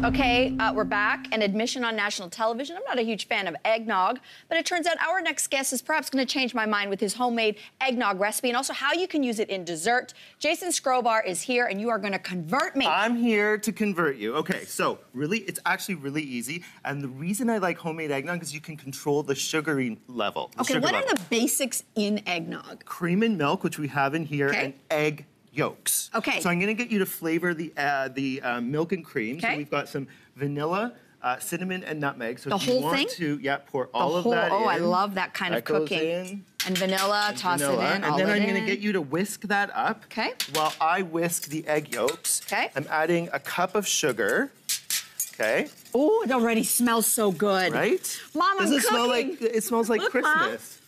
Okay, we're back. An admission on national television. I'm not a huge fan of eggnog, but it turns out our next guest is perhaps going to change my mind with his homemade eggnog recipe and also how you can use it in dessert. Jason Skrobar is here, and you are going to convert me. I'm here to convert you. Okay, so really, it's actually really easy. And the reason I like homemade eggnog is you can control the sugary level. Okay, what are the basics in eggnog? Cream and milk, which we have in here, and egg yolks. Okay. So I'm going to get you to flavor the milk and cream. Okay. So we've got some vanilla, cinnamon, and nutmeg. So the if whole you want thing? to, pour all of that in. Oh, I love that kind of cooking. Goes in. And vanilla, toss it in, and then I'm going to get you to whisk that up. Okay. While I whisk the egg yolks. Okay. I'm adding a cup of sugar. Okay. Oh, it already smells so good. Right? Mom, I'm cooking. It smells like Look, Christmas. Mom.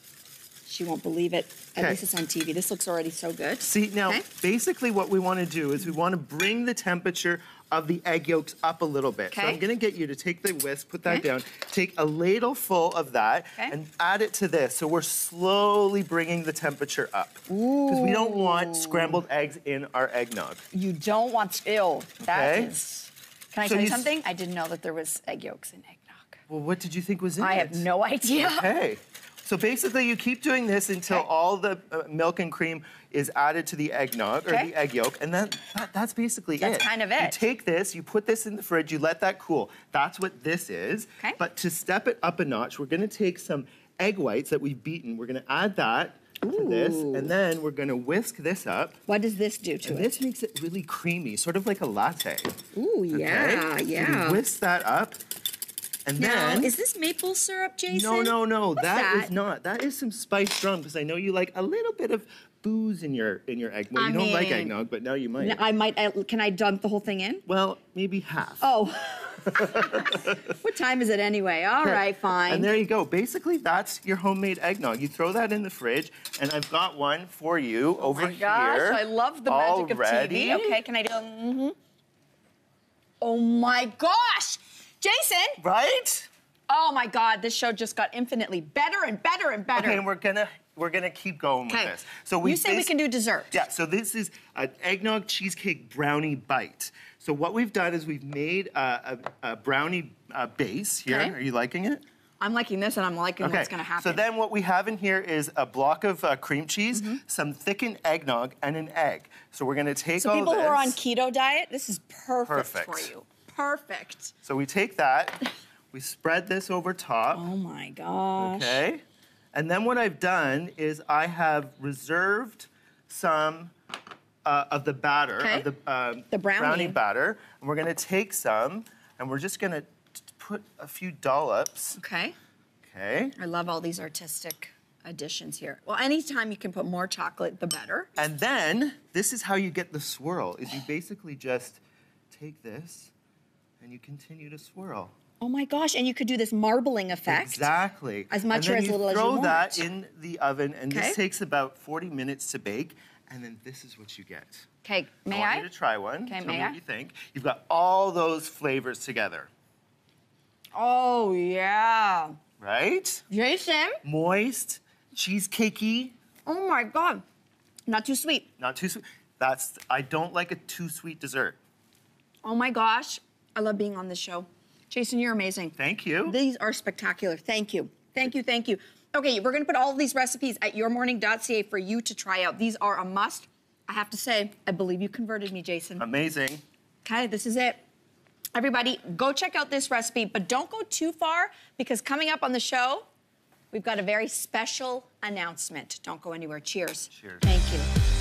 She won't believe it. At least it's on TV. This looks already so good. See, now, basically what we want to do is we want to bring the temperature of the egg yolks up a little bit. So I'm going to get you to take the whisk, put that down, take a ladle full of that, and add it to this. So we're slowly bringing the temperature up. Because we don't want scrambled eggs in our eggnog. You don't want, ew, that is. Can I tell you something? I didn't know that there was egg yolks in eggnog. Well, what did you think was in it? I have no idea. Okay. So basically, you keep doing this until all the milk and cream is added to the eggnog, or the egg yolk, and then that's basically it. That's kind of it. You take this, you put this in the fridge, you let that cool. That's what this is. Okay. But to step it up a notch, we're going to take some egg whites that we've beaten. We're going to add that to this, and then we're going to whisk this up. What does this do to it? This makes it really creamy, sort of like a latte. Ooh, yeah, yeah. So we whisk that up. And then, is this maple syrup, Jason? No. That is not. That is some spiced rum, because I know you like a little bit of booze in your egg. Well, you don't like eggnog, but now you might. I might. Can I dump the whole thing in? Well, maybe half. Oh. What time is it anyway? All right, fine. And there you go. Basically, that's your homemade eggnog. You throw that in the fridge, and I've got one for you over here. Oh my gosh, I love the magic of TV. Okay, can I do? Oh my gosh! Jason! Right? Oh my God, this show just got infinitely better and better and better. Okay, and we're gonna keep going with this. So you say we can do dessert. Yeah, so this is an eggnog cheesecake brownie bite. So what we've done is we've made a brownie base here. Are you liking it? I'm liking this, and I'm liking what's gonna happen. So then what we have in here is a block of cream cheese, some thickened eggnog, and an egg. So we're gonna take all this. So people who are on keto diet, this is perfect for you. Perfect. So we take that, we spread this over top. Oh my gosh. Okay. And then what I've done is I have reserved some of the batter, of the brownie batter. And we're gonna take some, and we're just gonna put a few dollops. Okay. Okay. I love all these artistic additions here. Well, anytime you can put more chocolate, the better. And then, this is how you get the swirl, is you basically just take this, and you continue to swirl. Oh my gosh, and you could do this marbling effect. Exactly. As much or as little as you want. throw that in the oven, and this takes about 40 minutes to bake, and then this is what you get. Okay, may I? I want you to try one. Okay, Tell me what you think. You've got all those flavors together. Oh, yeah. Right? Jason? Moist, cheesecakey. Oh my God. Not too sweet. Not too sweet. I don't like a too sweet dessert. Oh my gosh. I love being on this show. Jason, you're amazing. Thank you. These are spectacular. Thank you. Thank you, thank you. Okay, we're gonna put all of these recipes at yourmorning.ca for you to try out. These are a must. I have to say, I believe you converted me, Jason. Amazing. Okay, this is it. Everybody, go check out this recipe, but don't go too far, because coming up on the show, we've got a very special announcement. Don't go anywhere. Cheers. Cheers. Thank you.